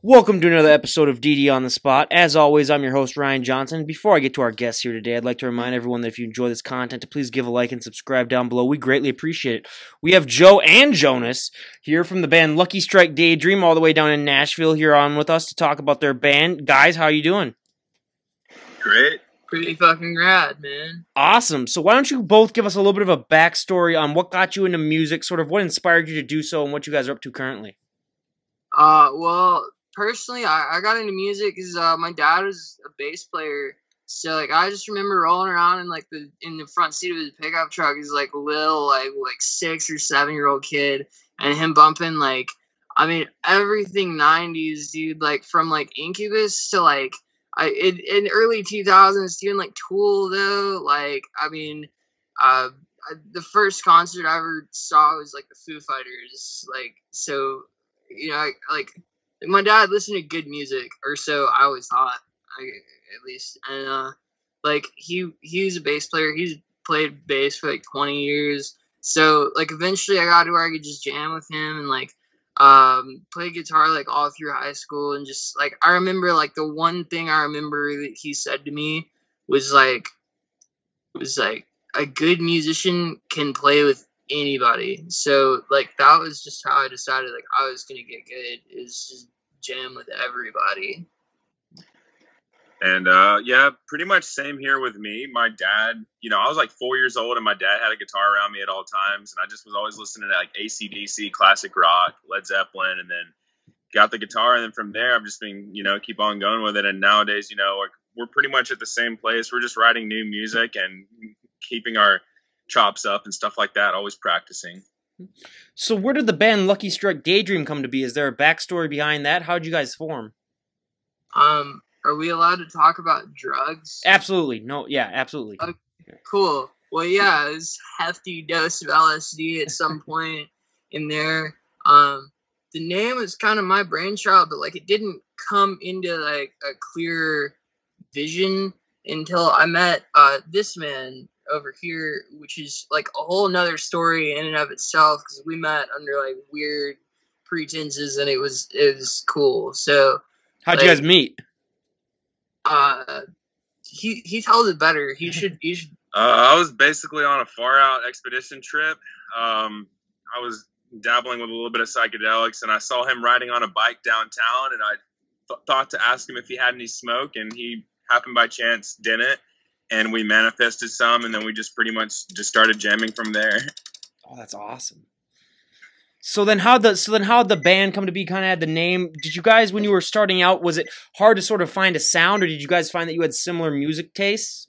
Welcome to another episode of DD on the Spot. As always, I'm your host, Ryan Johnson. Before I get to our guests here today, I'd like to remind everyone that if you enjoy this content, to please give a like and subscribe down below. We greatly appreciate it. We have Joe and Jonas here from the band Lucky Strike Daydream all the way down in Nashville here on with us to talk about their band. Guys, how you doing? Great. Pretty fucking rad, man. Awesome. So why don't you both give us a little bit of a backstory on what got you into music, sort of what inspired you to do so, and what you guys are up to currently? Well, personally, I got into music because my dad was a bass player. So like I just remember rolling around in the front seat of his pickup truck as like little like 6 or 7 year old kid, and him bumping everything 90s, dude, like from like Incubus to like in early 2000s, even like Tool though. The first concert I ever saw was like the Foo Fighters. My dad listened to good music, or so I always thought, at least. And he was a bass player. He's played bass for like 20 years. So like eventually I got to where I could just jam with him and play guitar like all through high school. And just like I remember like the one thing I remember that he said to me was like a good musician can play with anybody. So like that was just how I decided like I was gonna get good, is just jam with everybody. And yeah, pretty much same here with me. My dad, I was like 4 years old and my dad had a guitar around me at all times. And I just was always listening to like AC/DC, classic rock, Led Zeppelin, and then got the guitar. And then from there, I've just been, keep on going with it. And nowadays, we're pretty much at the same place. We're just writing new music and keeping our chops up and stuff like that, always practicing. So where did the band Lucky Strike Daydream come to be? Is there a backstory behind that? How did you guys form? Are we allowed to talk about drugs? Absolutely. No, yeah, absolutely. Okay, cool. Well, yeah, it was a hefty dose of LSD at some point in there. The name was kind of my brainchild, but like it didn't come into like a clear vision until I met this man over here, which is like a whole nother story in and of itself, because we met under like weird pretenses and it was cool. So how'd you guys meet? He tells it better. He should. I was basically on a far out expedition trip. I was dabbling with a little bit of psychedelics, and I saw him riding on a bike downtown, and I thought to ask him if he had any smoke, and he happened by chance didn't, and we manifested some, and then we just pretty much just started jamming from there. Oh, that's awesome. So then how'd the band come to be, kind of had the name? Did you guys, when you were starting out, was it hard to sort of find a sound, or did you guys find that you had similar music tastes?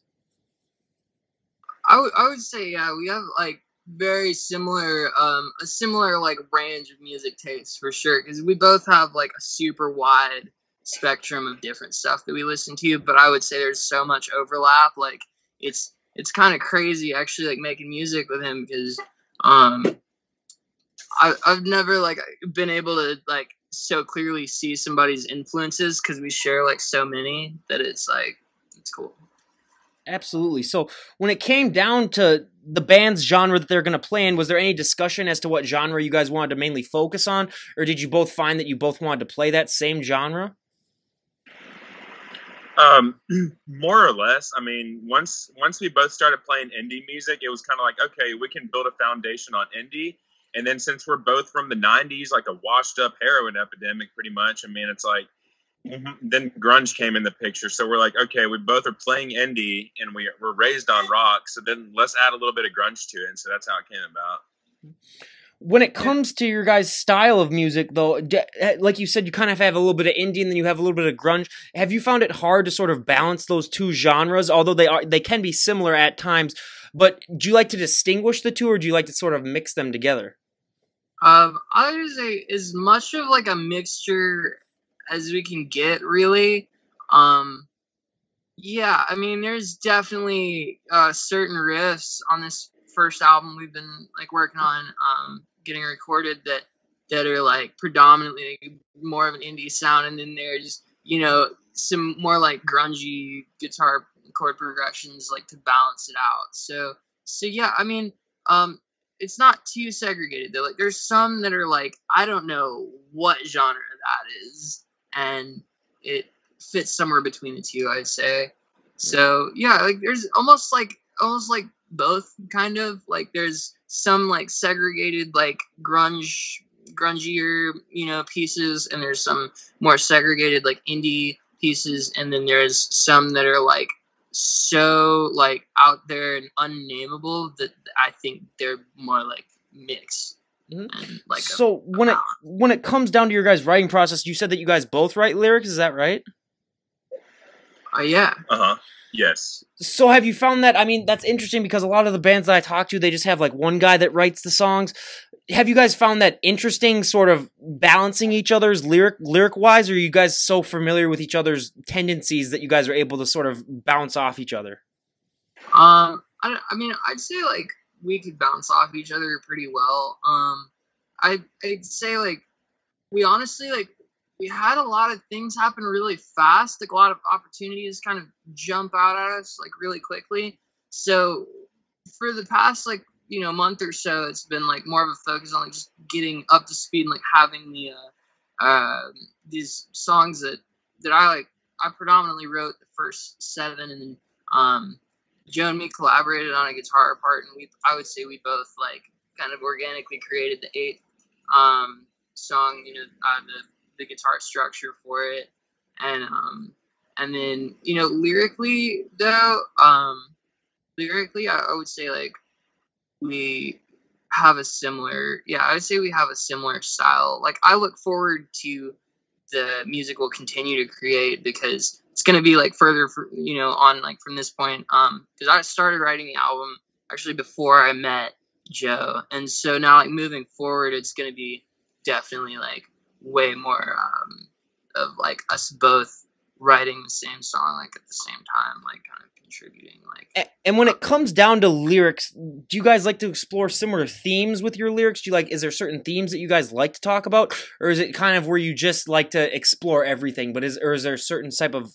I would say, yeah, we have like very similar, a similar like range of music tastes for sure, because we both have like a super wide spectrum of different stuff that we listen to, but I would say there's so much overlap. Like it's kind of crazy actually, like making music with him, because I've never like been able to like so clearly see somebody's influences, because we share like so many that it's cool. Absolutely. So when it came down to the band's genre that they're going to play in, was there any discussion as to what genre you guys wanted to mainly focus on, or did you both find that you both wanted to play that same genre? More or less. I mean, once we both started playing indie music, it was kind of like, okay, we can build a foundation on indie. And then since we're both from the 90s, like a washed up heroin epidemic, pretty much, I mean, it's like, then grunge came in the picture. So we're like, okay, we both are playing indie and we're raised on rock. So then let's add a little bit of grunge to it. And so that's how it came about. When it comes to your guys' style of music, though, like you said, you kind of have a little bit of indie and then you have a little bit of grunge. Have you found it hard to sort of balance those two genres, although they can be similar at times? But do you like to distinguish the two, or do you like to sort of mix them together? I would say as much of like a mixture as we can get, really. Yeah, I mean, there's definitely certain riffs on this first album we've been like working on, getting recorded, that are like predominantly more of an indie sound, and then there's some more like grungy guitar chord progressions like to balance it out. So yeah, I mean, it's not too segregated though. Like there's some that are like, I don't know what genre that is. and it fits somewhere between the two, I'd say. So yeah, like there's almost like both kind of like there's some like segregated like grungier pieces, and there's some more segregated like indie pieces, and then there's some that are like so like out there and unnameable that I think they're more like mixed. And, like, so when it comes down to your guys' writing process, you said that you guys both write lyrics. Is that right? Yeah. Yes. So have you found that? I mean, that's interesting because a lot of the bands that I talk to, they just have like one guy that writes the songs. Have you guys found that interesting, sort of balancing each other's lyric wise, or are you guys so familiar with each other's tendencies that you guys are able to sort of bounce off each other? I mean, I'd say like we could bounce off each other pretty well. I'd say like we honestly like we had a lot of things happen really fast. Like a lot of opportunities kind of jump out at us like really quickly. So for the past like month or so, it's been like more of a focus on like just getting up to speed and like having the these songs that I predominantly wrote the first 7, and then Joe and me collaborated on a guitar part, and I would say we both like kind of organically created the 8th song, the guitar structure for it, and then lyrically though, I would say like we have a similar style. Like I look forward to the music we'll continue to create, because it's going to be like further on like from this point, because I started writing the album actually before I met Joe, and so now like moving forward, it's going to be definitely like way more of like us both writing the same song like at the same time, like kind of contributing like. And when it comes down to lyrics, do you guys like to explore similar themes with your lyrics? Is there certain themes that you guys like to talk about, or is it kind of where you just like to explore everything? But is there a certain type of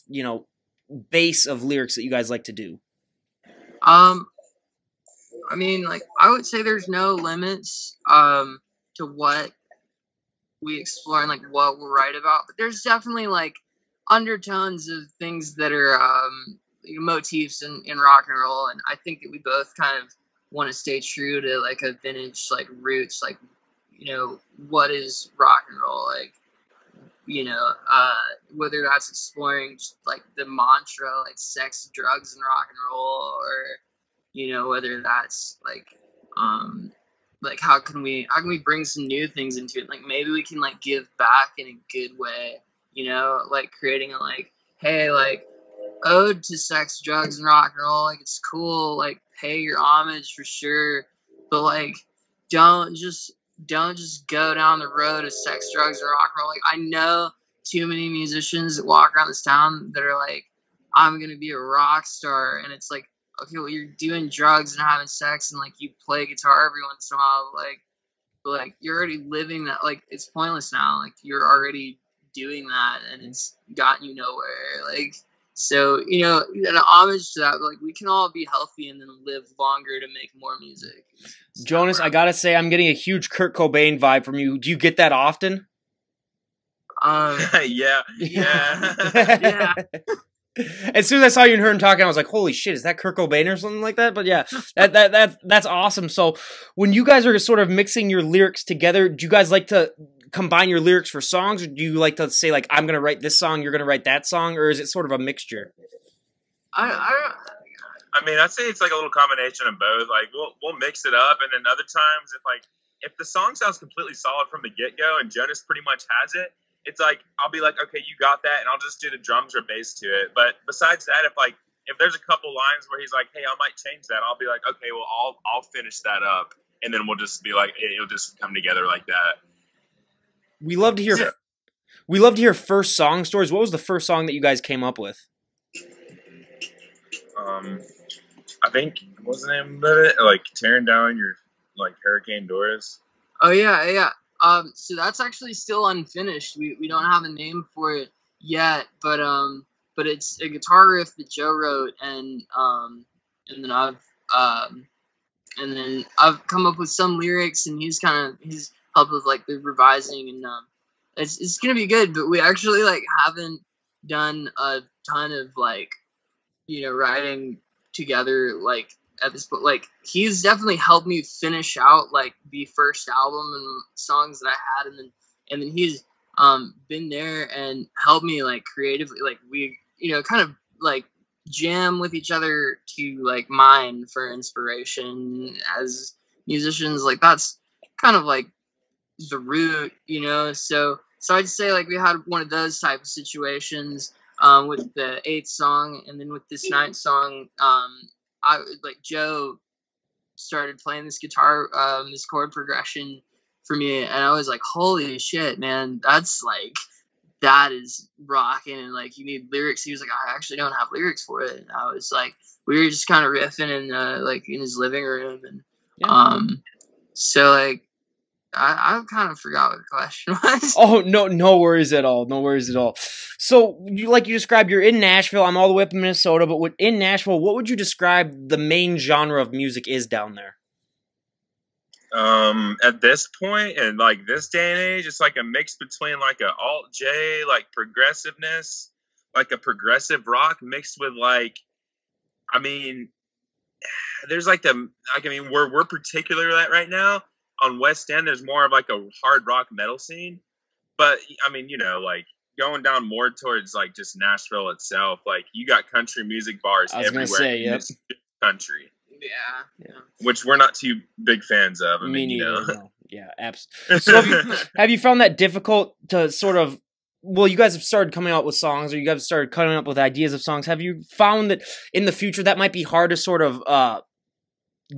base of lyrics that you guys like to do? I mean, like I would say there's no limits to what we explore and like what we'll write about, but there's definitely like undertones of things that are motifs in rock and roll, and I think that we both kind of want to stay true to like a vintage like roots, like what is rock and roll, like whether that's exploring just like the mantra like sex, drugs, and rock and roll, or whether that's like how can we bring some new things into it, like maybe we can like give back in a good way, like creating a like, hey, like ode to sex, drugs, and rock and roll, like it's cool, like pay your homage for sure, but like don't just go down the road of sex, drugs, and rock and roll. Like I know too many musicians that walk around this town that are like, I'm gonna be a rock star, and it's like, okay, well you're doing drugs and having sex and like you play guitar every once in a while, but like you're already living that, like it's pointless now, like you're already doing that and it's gotten you nowhere, like. So, an homage to that, like we can all be healthy and then live longer to make more music. Jonas, I gotta say, I'm getting a huge Kurt Cobain vibe from you. Do you get that often? Yeah. As soon as I saw you and heard him talking, I was like, "Holy shit, is that Kurt Cobain or something like that?" But yeah, that's awesome. So, when you guys are sort of mixing your lyrics together, do you guys like to combine your lyrics for songs, or do you like to say like, I'm gonna write this song, you're gonna write that song, or is it sort of a mixture? I mean, I'd say it's like a little combination of both. Like we'll mix it up, and then other times if the song sounds completely solid from the get go and Jonas pretty much has it, it's like I'll be like, okay, you got that, and I'll just do the drums or bass to it. But besides that, if there's a couple lines where he's like, hey, I might change that, I'll be like, okay, well I'll finish that up, and then we'll just be like, it'll just come together like that. We love to hear first song stories. What was the first song that you guys came up with? I think, what was the name of it? Like tearing down your like hurricane doors. Oh yeah. So that's actually still unfinished. We don't have a name for it yet, but it's a guitar riff that Joe wrote, and then I've come up with some lyrics, and he's helped with like the revising, and it's gonna be good. But we actually like haven't done a ton of like, writing together like at this point. Like he's definitely helped me finish out like the first album and songs that I had, and then he's been there and helped me like creatively. Like we kind of like jam with each other to like mine for inspiration as musicians. Like that's kind of like the root, so I'd say like we had one of those type of situations with the 8th song, and then with this 9th song, I like Joe started playing this guitar, this chord progression for me, and I was like, holy shit, man, that is rocking, and like you need lyrics. He was like, I actually don't have lyrics for it, and I was like, we were just kind of riffing in like in his living room, and so like I kind of forgot what the question was. Oh, no worries at all. No worries at all. So, you described, you're in Nashville. I'm all the way up in Minnesota, but in Nashville, what would you describe the main genre of music is down there? At this point, and like this day and age, it's like a mix between like a alt J, like progressiveness, like a progressive rock mixed with like, I mean, there's like where we're particular at right now on West End, there's more of like a hard rock metal scene. But I mean, like going down more towards like just Nashville itself, like you got country music bars everywhere in this country. Yeah. Which we're not too big fans of. I mean, No. Yeah, absolutely. So have you found that difficult to sort of, well, you guys have started coming out with songs, or you guys have started coming up with ideas of songs. Have you found that in the future that might be hard to sort of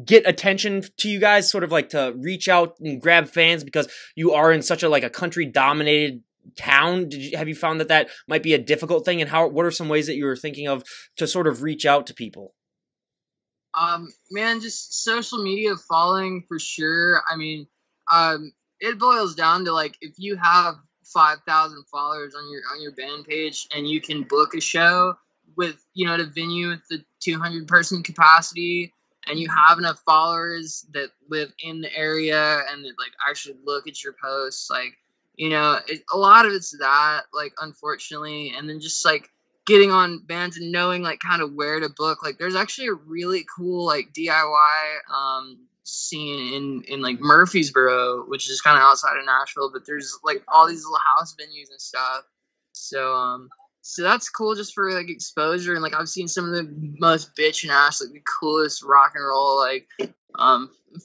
get attention to you guys, sort of like to reach out and grab fans because you are in such a country dominated town? Have you found that might be a difficult thing, and what are some ways that you were thinking of to sort of reach out to people? Man, just social media following for sure. I mean, it boils down to like if you have 5,000 followers on your band page and you can book a show with at a venue with the 200 person capacity, and you have enough followers that live in the area and that like actually look at your posts, like a lot of it's that, like, unfortunately, and then just like getting on bands and knowing like kind of where to book. Like there's actually a really cool like DIY scene in like Murfreesboro, which is kind of outside of Nashville, but there's like all these little house venues and stuff. So that's cool just for like exposure, and like I've seen some of the most bitchin' ass, like the coolest rock and roll like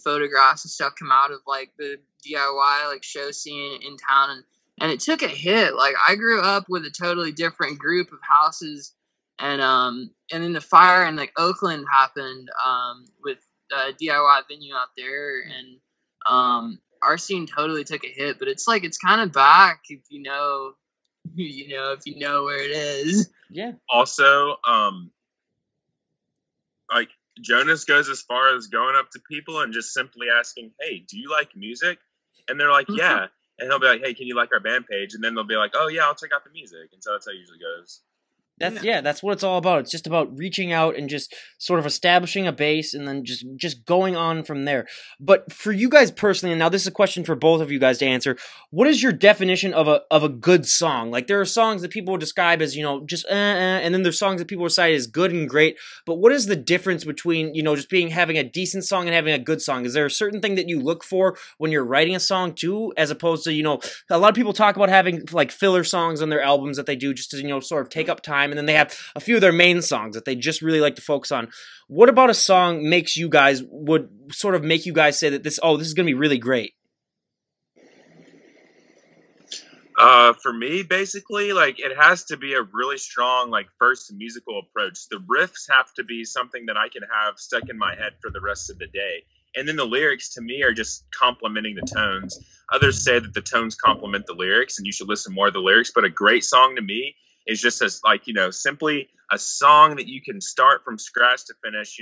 photographs and stuff come out of like the DIY like show scene in town, and it took a hit. Like I grew up with a totally different group of houses, and then the fire in like Oakland happened with a DIY venue out there, and our scene totally took a hit. But it's like it's kind of back if you know where it is. Yeah. Also, like Jonas goes as far as going up to people and just simply asking, "Hey, do you like music?" And they're like, "Yeah." And he'll be like, "Hey, can you like our band page?" And then they'll be like, "Oh yeah, I'll check out the music." And so that's how it usually goes. That's what it's all about. It's just about reaching out and just sort of establishing a base and then just going on from there. But for you guys personally, and now this is a question for both of you guys to answer, what is your definition of a good song? Like there are songs that people would describe as, just and then there's songs that people would cite as good and great. But what is the difference between, just having a decent song and having a good song? Is there a certain thing that you look for when you're writing a song too, as opposed to, a lot of people talk about having like filler songs on their albums that they do just to, sort of take up time, and then they have a few of their main songs that they just really like to focus on. What about a song would sort of make you guys say that this is going to be really great? For me, basically, like it has to be a really strong, like first musical approach. The riffs have to be something that I can have stuck in my head for the rest of the day. And then the lyrics to me are just complementing the tones. Others say that the tones complement the lyrics and you should listen more to the lyrics. But a great song to me is just as like, simply a song that you can start from scratch to finish,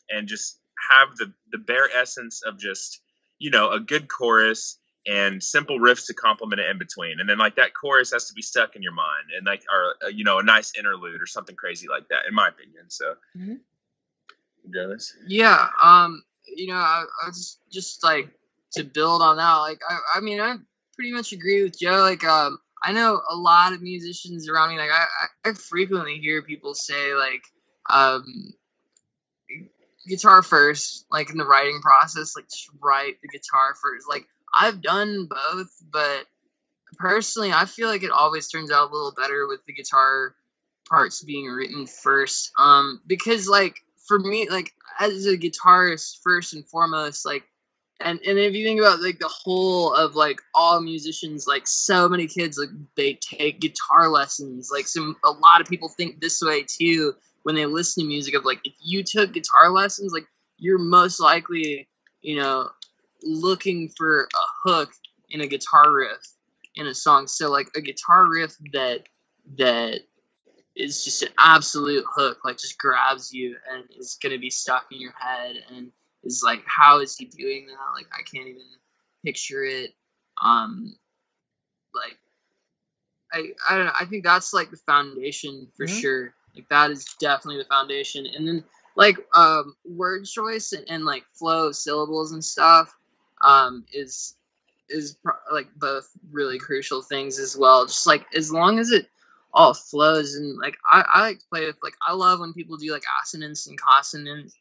and just have the bare essence of just, a good chorus and simple riffs to complement it in between. And then like that chorus has to be stuck in your mind, and like, or, a nice interlude or something crazy like that, in my opinion. So, Jonas? Yeah. I was just like to build on that. Like, I mean, pretty much agree with Joe. Like, I know a lot of musicians around me. Like, I frequently hear people say like, guitar first, like in the writing process, like just write the guitar first. Like, I've done both, but personally, I feel like it always turns out a little better with the guitar parts being written first. Because like for me, like as a guitarist, first and foremost, like, and if you think about like the whole of like all musicians, like so many kids, like they take guitar lessons. Like a lot of people think this way too when they listen to music. Of like, if you took guitar lessons, like you're most likely, looking for a hook in a guitar riff in a song. So like a guitar riff that is just an absolute hook, like just grabs you and is gonna be stuck in your head and is like, how is he doing that? Like, I can't even picture it. Like I don't know, I think that's like the foundation for sure. Like that is definitely the foundation. And then like word choice and like flow of syllables and stuff is like both really crucial things as well. Just like as long as it all flows, and like I like to play with, like, I love when people do like assonance and consonants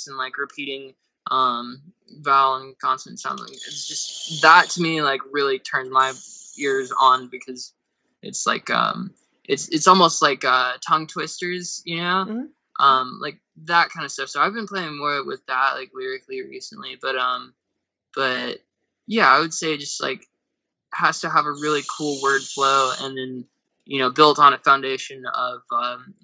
and like repeating vowel and consonant sound. Like, it's just that to me like really turns my ears on, because it's like it's almost like tongue twisters, like that kind of stuff. So I've been playing more with that like lyrically recently, but yeah, I would say just like has to have a really cool word flow, and then built on a foundation of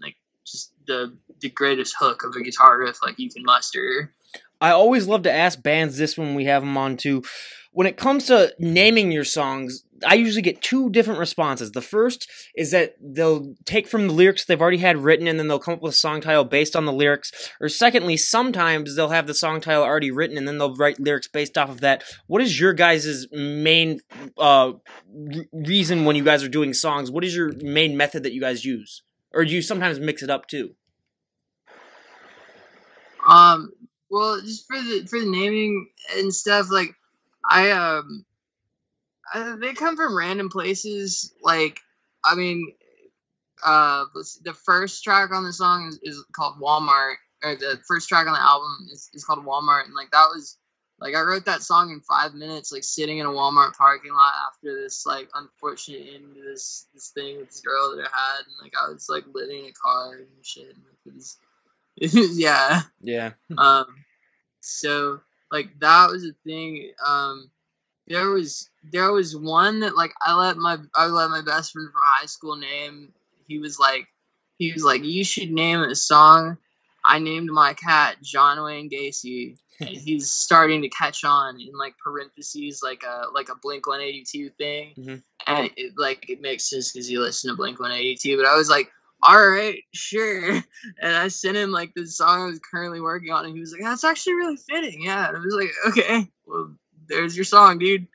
like just the greatest hook of a guitar riff like you can muster. I always love to ask bands this when we have them on too. When it comes to naming your songs, I usually get two different responses. The first is that they'll take from the lyrics they've already had written, and then they'll come up with a song title based on the lyrics. Or secondly, sometimes they'll have the song title already written, and then they'll write lyrics based off of that. What is your guys' main reason when you guys are doing songs? What is your main method that you guys use? Or do you sometimes mix it up too? Well, just for the naming and stuff, like they come from random places. Like, I mean, the first track on the song is called Walmart, or the first track on the album is called Walmart, and like that was like I wrote that song in 5 minutes, like sitting in a Walmart parking lot after this like unfortunate end to this thing with this girl that I had, and like I was like living in a car and shit, and like, it was yeah. So like that was a thing. There was one that like I let my best friend from high school name. He was like, you should name a song. I named my cat John Wayne Gacy, and he's starting to catch on in like parentheses, like a Blink-182 thing, and it makes sense because you listen to Blink-182. But I was like, all right, sure. And I sent him like the song I was currently working on, and he was like, that's actually really fitting. Yeah. And I was like, okay, well, there's your song, dude.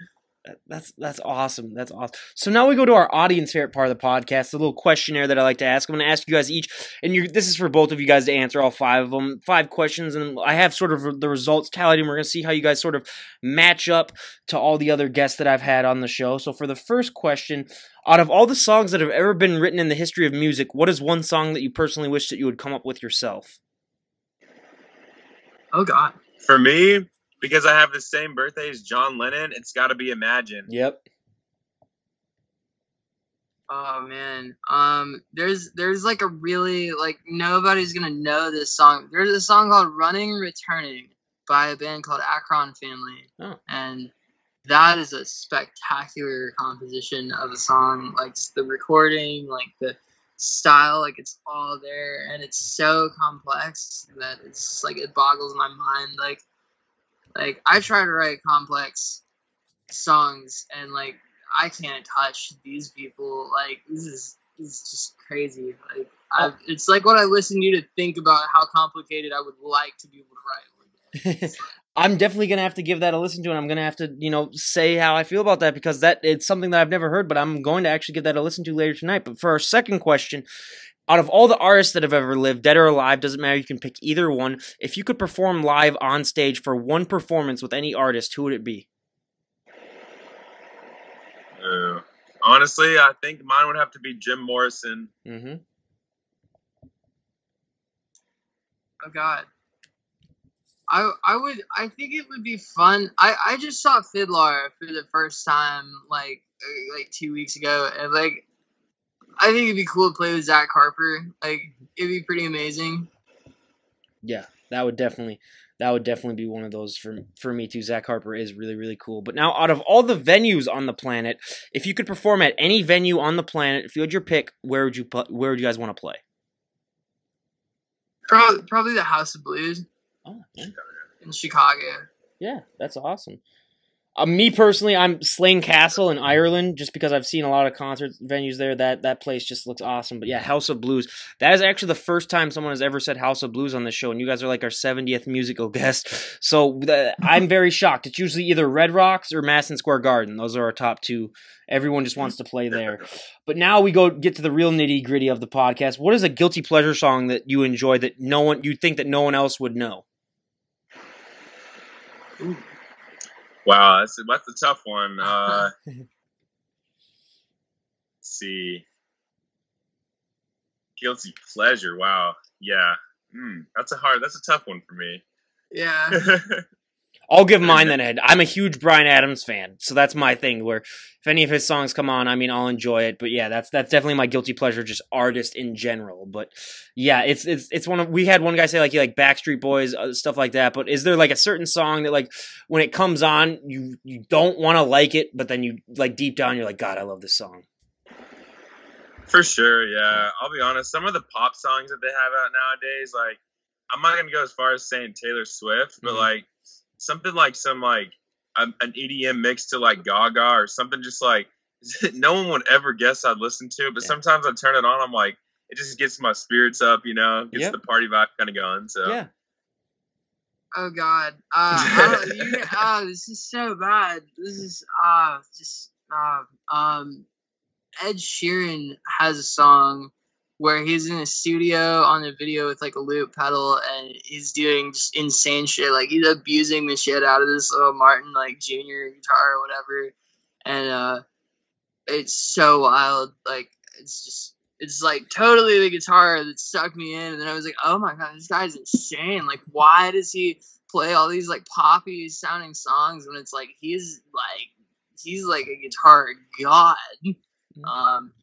That's awesome. That's awesome. So now we go to our audience favorite part of the podcast, a little questionnaire that I like to ask. I'm going to ask you guys each, and this is for both of you guys to answer all 5 of them, 5 questions, and I have sort of the results tallied, and we're going to see how you guys sort of match up to all the other guests that I've had on the show. So for the first question, out of all the songs that have ever been written in the history of music, what is one song that you personally wish that you would come up with yourself? Oh, God. For me, because I have the same birthday as John Lennon, it's got to be Imagine. Yep. Oh, man. There's like a really, like, nobody's gonna know this song. There's a song called Running Returning by a band called Akron Family. Oh. And that is a spectacular composition of a song. Like the recording, like the style, like it's all there, and it's so complex that it's just, like, it boggles my mind. Like I try to write complex songs, and like I can't touch these people. Like this is just crazy. Like it's like what I listen to think about how complicated I would like to be able to write one day. I'm definitely going to have to give that a listen to, and I'm going to have to, say how I feel about that, because it's something that I've never heard, but I'm going to actually give that a listen to later tonight. But for our second question, out of all the artists that have ever lived, dead or alive, doesn't matter, you can pick either one. If you could perform live on stage for one performance with any artist, who would it be? Honestly, I think mine would have to be Jim Morrison. Mm-hmm. Oh God. I think it would be fun. I just saw Fiddler for the first time like 2 weeks ago, and like I think it'd be cool to play with Zach Harper. Like it'd be pretty amazing. Yeah, that would definitely be one of those for me too. Zach Harper is really, really cool. But now, out of all the venues on the planet, if you could perform at any venue on the planet, if you had your pick, where would you guys want to play? Probably the House of Blues. Oh, okay. In Chicago. Yeah, that's awesome. Me personally, I'm Slane Castle in Ireland, just because I've seen a lot of concert venues there. That place just looks awesome. But yeah, House of Blues. That is actually the first time someone has ever said House of Blues on this show, and you guys are like our 70th musical guest. So I'm very shocked. It's usually either Red Rocks or Madison Square Garden. Those are our top two. Everyone just wants to play there. But now we get to the real nitty gritty of the podcast. What is a guilty pleasure song that you enjoy that you think that no one else would know? Ooh. Wow, that's a tough one. Let's see. Guilty pleasure. Wow. Yeah. That's a tough one for me. Yeah. I'll give mine then, Ed. I'm a huge Bryan Adams fan, so that's my thing. Where if any of his songs come on, I mean, I'll enjoy it. But yeah, that's definitely my guilty pleasure, just artist in general. But yeah, it's one of, we had one guy say like he like Backstreet Boys, stuff like that. But is there like a certain song that like when it comes on, you don't want to like it, but then you like deep down you're like, God, I love this song. For sure, yeah. I'll be honest. Some of the pop songs that they have out nowadays, like I'm not gonna go as far as saying Taylor Swift, but like something like an EDM mix to like Gaga or something, just like no one would ever guess I'd listen to it. But sometimes I turn it on, I'm like, it just gets my spirits up, gets the party vibe kind of going. So yeah. Oh God. This is so bad. This is Ed Sheeran has a song where he's in a studio on a video with like a loop pedal and he's doing just insane shit. Like he's abusing the shit out of this little Martin like Junior guitar or whatever. And it's so wild. Like it's like totally the guitar that sucked me in. And then I was like, oh my God, this guy's insane. Like why does he play all these like poppy sounding songs when it's like he's like a guitar god.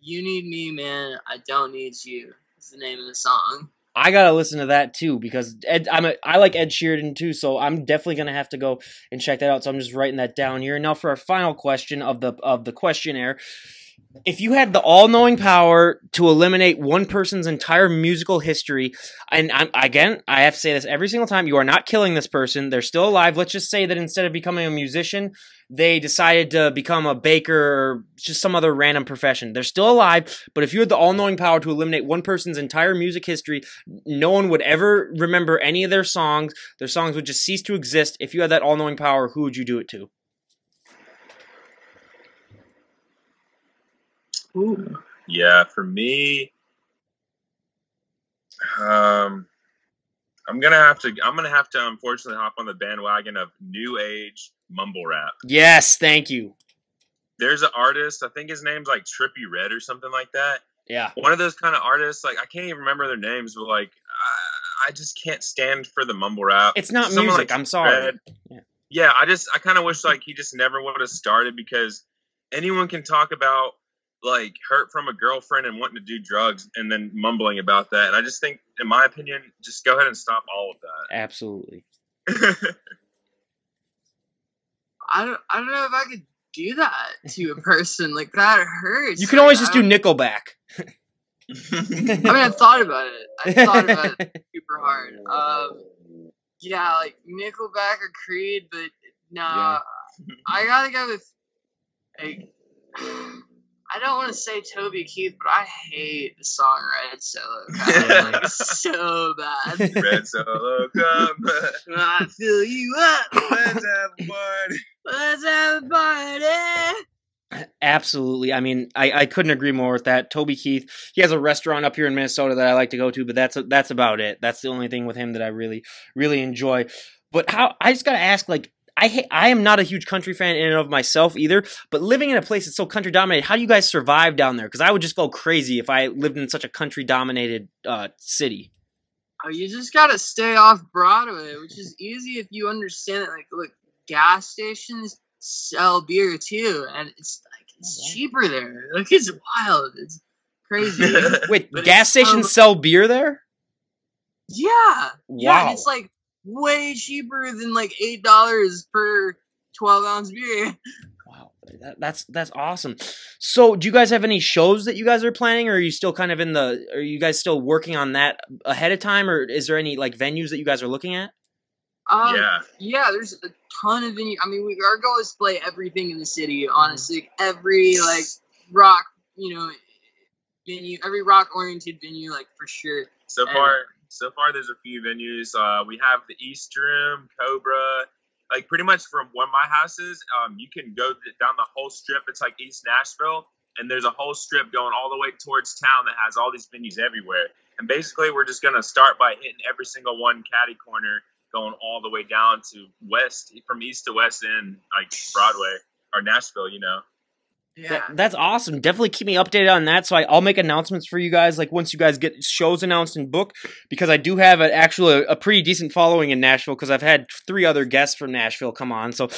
You Need Me, Man, I Don't Need You is the name of the song. I gotta listen to that too because I like Ed Sheeran too, so I'm definitely gonna have to go and check that out. So I'm just writing that down here. Now for our final question of the questionnaire. If you had the all-knowing power to eliminate one person's entire musical history, and I have to say this every single time, you are not killing this person. They're still alive. Let's just say that instead of becoming a musician, they decided to become a baker or just some other random profession. They're still alive, but if you had the all-knowing power to eliminate one person's entire music history, no one would ever remember any of their songs. Their songs would just cease to exist. If you had that all-knowing power, who would you do it to? Ooh. Yeah, for me, I'm gonna have to unfortunately hop on the bandwagon of new age mumble rap. Yes, thank you. There's an artist, I think his name's like Trippie Redd or something like that. Yeah. One of those kind of artists, like I can't even remember their names, but like I just can't stand for the mumble rap. It's not music, like I'm sorry. Yeah, I kind of wish like he just never would have started because anyone can talk about like hurt from a girlfriend and wanting to do drugs and then mumbling about that. And I just think, in my opinion, just go ahead and stop all of that. Absolutely. I don't know if I could do that to a person. Like that hurts. You can always just do Nickelback. I mean, I've thought about it. I thought about it super hard. Yeah, like Nickelback or Creed, but nah, I gotta go with like. I don't want to say Toby Keith, but I hate the song Red Solo Cup. Like, so bad. Red Solo Cup. I fill you up. Let's have a party. Let's have a party. Absolutely. I mean, I couldn't agree more with that. Toby Keith, he has a restaurant up here in Minnesota that I like to go to, but that's about it. That's the only thing with him that I really, really enjoy. But I just got to ask, like, I am not a huge country fan in and of myself either, but living in a place that's so country dominated, how do you guys survive down there? Because I would just go crazy if I lived in such a country dominated city. Oh, you just gotta stay off Broadway, which is easy if you understand it. Like, look, gas stations sell beer too, and it's cheaper there. Like, it's wild. It's crazy. Wait, gas stations sell beer there? Yeah. Wow. Yeah, it's like way cheaper than like $8 per 12-ounce beer. Wow, that's awesome. So, do you guys have any shows that you guys are planning, or are you still kind of are you guys still working on that ahead of time, or is there any like venues that you guys are looking at? Yeah, there's a ton of venues. I mean, our goal is to play everything in the city, honestly. Every like rock, venue, every rock oriented venue, like for sure. So far, there's a few venues. We have the East Room, Cobra. Like pretty much from where my house is, you can go down the whole strip. It's like East Nashville, and there's a whole strip going all the way towards town that has all these venues everywhere. And basically, we're just gonna start by hitting every single one catty corner, going all the way down to west, from east to west in like Broadway or Nashville, Yeah. That's awesome. Definitely keep me updated on that. So I'll make announcements for you guys, like once you guys get shows announced and booked, because I do have a pretty decent following in Nashville, because I've had 3 other guests from Nashville come on. So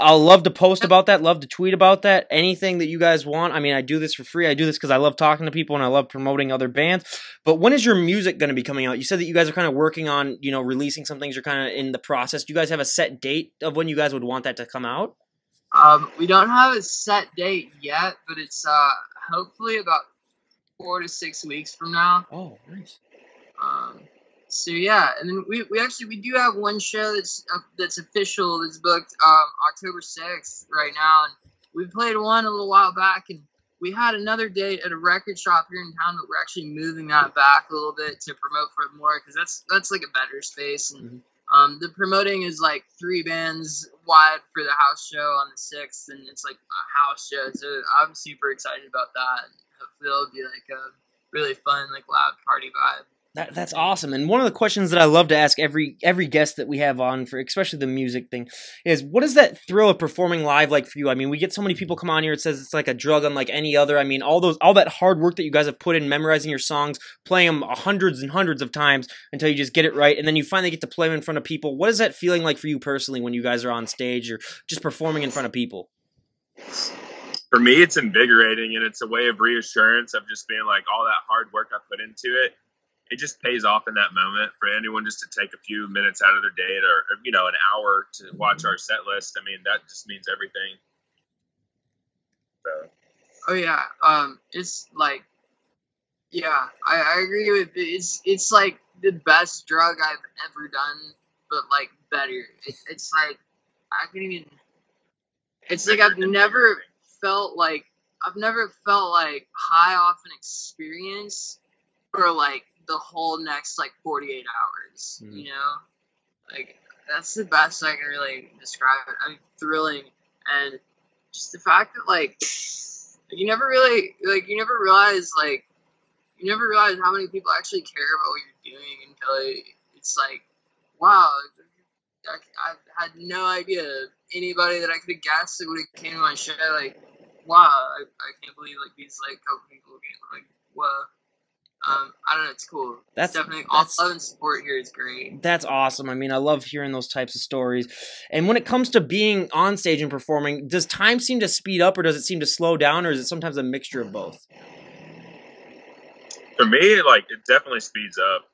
I'll love to post about that, love to tweet about that, anything that you guys want. I mean, I do this for free. I do this because I love talking to people and I love promoting other bands. But when is your music going to be coming out? You said that you guys are kind of working on, releasing some things. You're kind of in the process. Do you guys have a set date of when you guys would want that to come out? We don't have a set date yet, but it's hopefully about 4 to 6 weeks from now. Oh, nice. So yeah, and then we do have one show that's official, that's booked October 6th right now, and we played one a little while back, and we had another date at a record shop here in town, but we're actually moving that back a little bit to promote for it more, because that's like a better space. And the promoting is like 3 bands wide for the house show on the 6th, and it's like a house show, so I'm super excited about that. And hopefully it'll be like a really fun, like loud party vibe. That's awesome. And one of the questions that I love to ask every guest that we have on, for especially the music thing, is what is that thrill of performing live like for you? I mean, we get so many people come on here, it says it's like a drug unlike any other. I mean, all that hard work that you guys have put in memorizing your songs, playing them hundreds and hundreds of times until you just get it right, and then you finally get to play them in front of people. What is that feeling like for you personally when you guys are on stage or just performing in front of people? For me, it's invigorating, and it's a way of reassurance of just being like, all that hard work I put into it, it just pays off in that moment for anyone just to take a few minutes out of their day or an hour to watch our set list. I mean, that just means everything. So. Oh yeah. It's like, yeah, I agree with it. It's like the best drug I've ever done, but like better. It's like, I can even, it's like I've never felt like high off an experience for like the whole next like 48 hours, like that's the best I can really describe it. I mean, thrilling, and just the fact that like you never realize how many people actually care about what you're doing until it's like, wow, I had no idea anybody that I could have guessed that would have came to my show. Like, wow, I can't believe like these like couple people came. Like, wow. I don't know, it's cool. It's definitely love and support here is great. That's awesome. I mean, I love hearing those types of stories. And when it comes to being on stage and performing, does time seem to speed up or does it seem to slow down, or is it sometimes a mixture of both? For me, like, it definitely speeds up.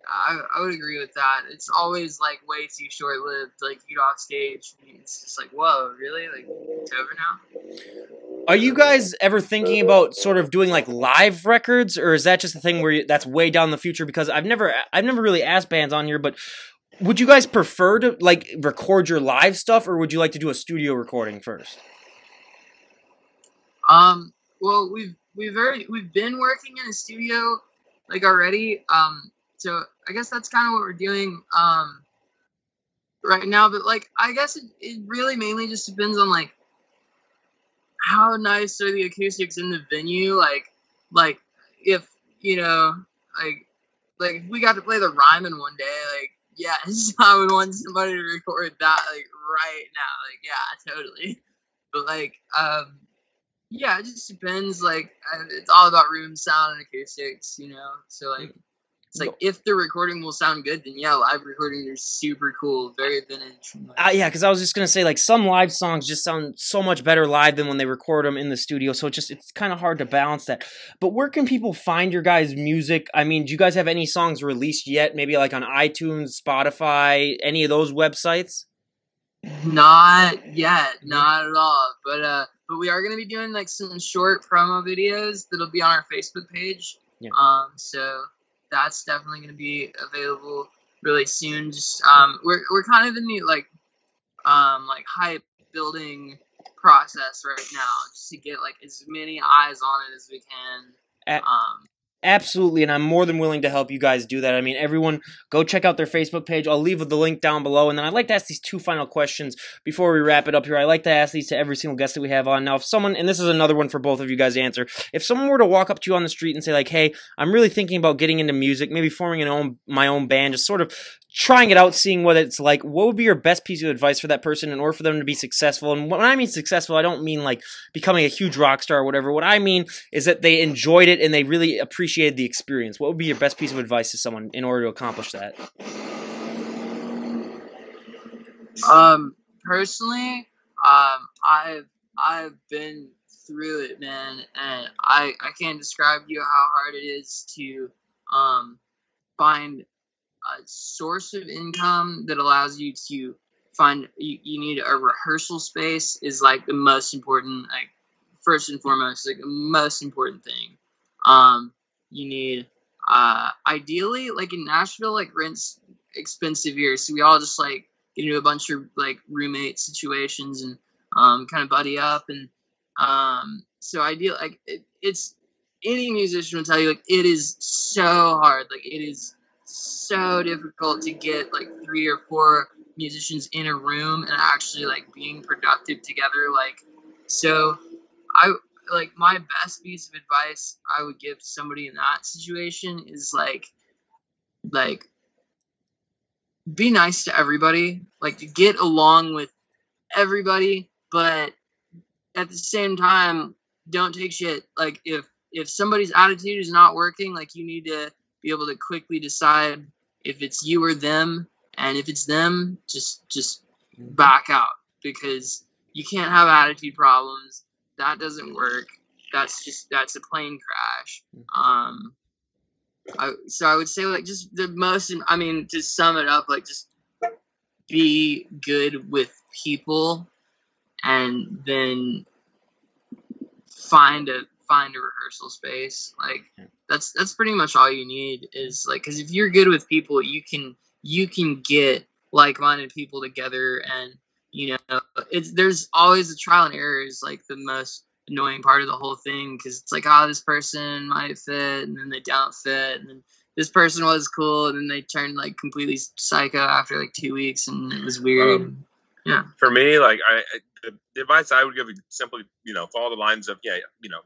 I would agree with that. It's always like way too short lived. Like, you get off stage, it's just like, whoa, really? Like, it's over now? Are you guys ever thinking about sort of doing like live records, or is that just a thing where that's way down the future? Because I've never really asked bands on here, but would you guys prefer to like record your live stuff, or would you like to do a studio recording first? Well, we've been working in a studio like already. So I guess that's kind of what we're doing right now. But like, I guess it really mainly just depends on like how nice are the acoustics in the venue. Like if if we got to play the Ryman one day, like yes, I would want somebody to record that like right now. Like, yeah, totally. But like, yeah, it just depends. Like, it's all about room sound and acoustics, you know. So like, it's like if the recording will sound good, then yeah, live recording is super cool, very vintage. Yeah, because I was just gonna say, like, some live songs just sound so much better live than when they record them in the studio. So it's kind of hard to balance that. But where can people find your guys' music? I mean, do you guys have any songs released yet? Maybe like on iTunes, Spotify, any of those websites? Not yet, not at all. But we are gonna be doing like some short promo videos that'll be on our Facebook page. Yeah. So that's definitely gonna be available really soon. Just we're kind of in the like hype building process right now, just to get like as many eyes on it as we can. Absolutely, and I'm more than willing to help you guys do that. I mean, everyone, go check out their Facebook page. I'll leave the link down below, and then I'd like to ask these two final questions before we wrap it up here. I like to ask these to every single guest that we have on. Now, if someone, and this is another one for both of you guys to answer, if someone were to walk up to you on the street and say, like, hey, I'm really thinking about getting into music, maybe forming my own band, just sort of trying it out, seeing what it's like, what would be your best piece of advice for that person in order for them to be successful? And when I mean successful, I don't mean like becoming a huge rock star or whatever. What I mean is that they enjoyed it and they really appreciated the experience. What would be your best piece of advice to someone in order to accomplish that? Personally, I've been through it, man, and I can't describe to you how hard it is to find a source of income that allows you to find. You need a rehearsal space is like the most important, like first and foremost, like the most important thing. You need ideally, like in Nashville, like rent's expensive here, so we all just like get into a bunch of like roommate situations and kind of buddy up, and so ideal, like it's any musician will tell you, like it is so hard, like it is so difficult to get like 3 or 4 musicians in a room and actually like being productive together. Like, so I like my best piece of advice I would give to somebody in that situation is like be nice to everybody, like to get along with everybody, but at the same time don't take shit. Like if somebody's attitude is not working, like you need to be able to quickly decide if it's you or them, and if it's them, just back out, because you can't have attitude problems. That doesn't work. That's a plane crash. So I would say, like, just the most, I mean, to sum it up, like, just be good with people, and then find a rehearsal space. Like, that's pretty much all you need, is like, because if you're good with people, you can get like-minded people together, and you know, there's always a trial and error is like the most annoying part of the whole thing, because it's like, oh, this person might fit, and then they don't fit, and then this person was cool, and then they turned like completely psycho after like 2 weeks, and it was weird. Yeah. For me, like the advice I would give is simply, follow the lines of,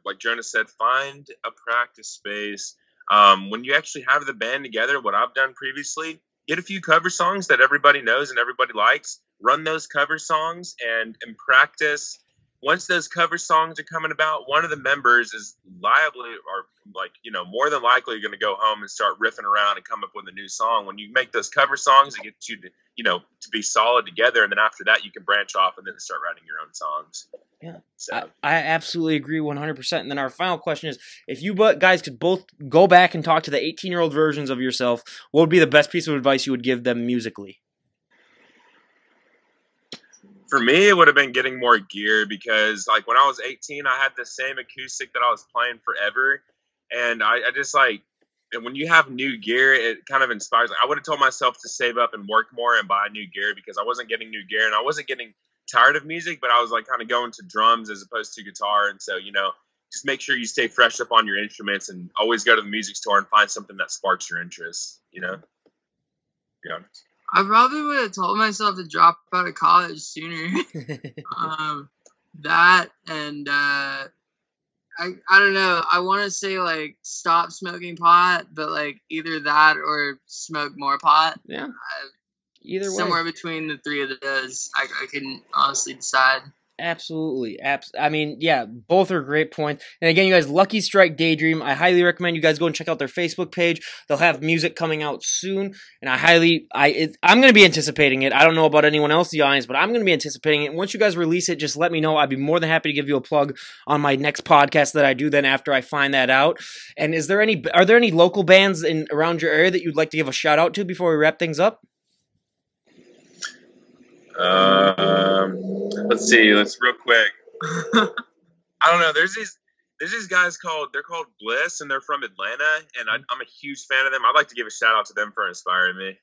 like Jonas said, find a practice space. When you actually have the band together, what I've done previously, get a few cover songs that everybody knows and everybody likes, run those cover songs and practice. Once those cover songs are coming about, one of the members is more than likely going to go home and start riffing around and come up with a new song. When you make those cover songs, it gets you to be solid together, and then after that, you can branch off and then start writing your own songs. Yeah, so. I absolutely agree 100%. And then our final question is, if you guys could both go back and talk to the 18-year-old versions of yourself, what would be the best piece of advice you would give them musically? For me, it would have been getting more gear, because like when I was 18, I had the same acoustic that I was playing forever. And I just like, and when you have new gear, it kind of inspires. Like, I would have told myself to save up and work more and buy new gear, because I wasn't getting new gear and I wasn't getting tired of music, but I was like kind of going to drums as opposed to guitar. And so, just make sure you stay fresh up on your instruments and always go to the music store and find something that sparks your interest, Be honest. I probably would have told myself to drop out of college sooner. That and I don't know. I want to say like stop smoking pot, but like either that or smoke more pot. Yeah. Either way. Somewhere between the three of those, I couldn't honestly decide. Absolutely. I mean, yeah, both are great points. And again, you guys, Lucky Strike Daydream, I highly recommend you guys go and check out their Facebook page. They'll have music coming out soon, and I'm going to be anticipating it. I don't know about anyone else in the audience, but I'm going to be anticipating it. Once you guys release it, just let me know. I'd be more than happy to give you a plug on my next podcast that I do then after I find that out. And are there any local bands around your area that you'd like to give a shout out to before we wrap things up? Let's see. Let's real quick. I don't know. There's these guys called Bliss, and they're from Atlanta, and I'm a huge fan of them. I'd like to give a shout out to them for inspiring me.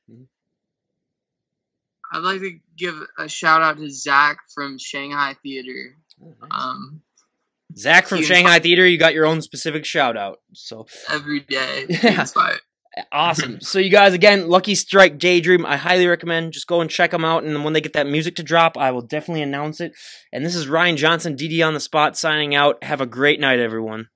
I'd like to give a shout out to Zach from Shanghai Theater. Oh, nice. Zach from Shanghai Theater, you got your own specific shout out. So every day, yeah. Inspired. Awesome. So you guys, again, Lucky Strike Daydream, I highly recommend. Just go and check them out, and when they get that music to drop, I will definitely announce it. And this is Ryan Johnson, DD on the Spot, signing out. Have a great night, everyone.